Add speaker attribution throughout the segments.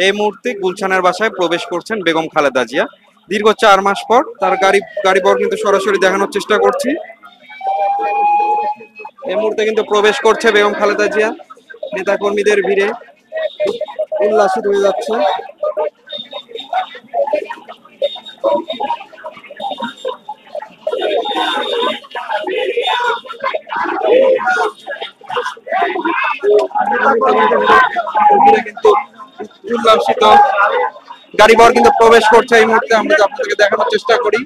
Speaker 1: এই মুহূর্তে গুলশানের বাসায় প্রবেশ করছেন বেগম খালেদা জিয়া। দীর্ঘ 4 মাস পর তার গাড়ি পর কিন্তু সরাসরি দেখানোর চেষ্টা করছি। এই মুহূর্তে কিন্তু প্রবেশ করছে বেগম খালেদা জিয়া, নেতা কর্মীদের ভিড়ে উল্লাসিত হয়ে যাচ্ছে। কিন্তু উল্লাসিত গাড়ি বর কিন্তু প্রবেশ করছে এই মুহূর্তে, আমরা আপনাদেরকে দেখানোর চেষ্টা করি।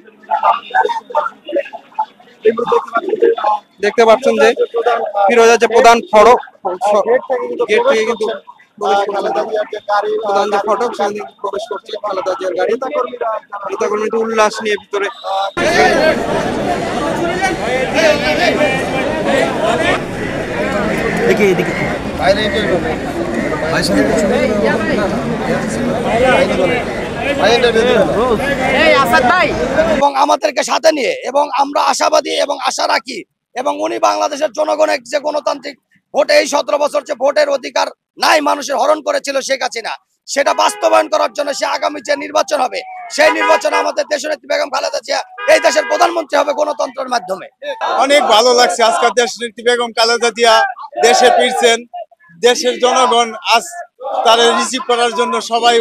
Speaker 1: দেখতে পাচ্ছেন যে ফিরোজের যে প্রধান ফটক, গেট থেকে কিন্তু প্রবেশ করছে প্রধান যে ফটক, সেখান থেকে প্রবেশ করছে খালেদা জিয়ার গাড়ি। নেতাকর্মী উল্লাস নিয়ে ভিতরে
Speaker 2: এবং আমাদেরকে সাথে নিয়ে এবং আমরা আশাবাদী এবং আশা রাখি এবং উনি বাংলাদেশের জনগণের যে গণতান্ত্রিক ভোটে এই 17 বছর যে ভোটের অধিকার নাই মানুষের হরণ করেছিল শেখ হাসিনা, সেটা বাস্তবায়ন করার জন্য সে আগামী যে নির্বাচন হবে সেই নির্বাচনে আমাদের দেশনেত্রী বেগম খালেদা জিয়া এই দেশের প্রধানমন্ত্রী হবে গণতন্ত্রের মাধ্যমে।
Speaker 3: অনেক ভালো লাগছে আজকের দেশনেত্রী বেগম খালেদা জিয়া দেশে ফিরছেন। দেশের জনগণ আজ তারা রিসিভ করার জন্য সবাই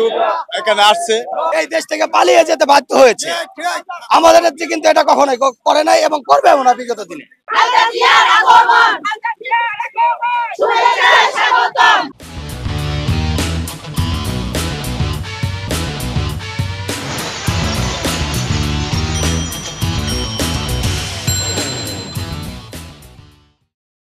Speaker 3: এখানে আসছে।
Speaker 2: এই দেশ থেকে পালিয়ে যেতে বাধ্য হয়েছে, আমাদের নেত্রী কিন্তু এটা কখনোই করে নাই এবং করবেও না বিগত দিনে।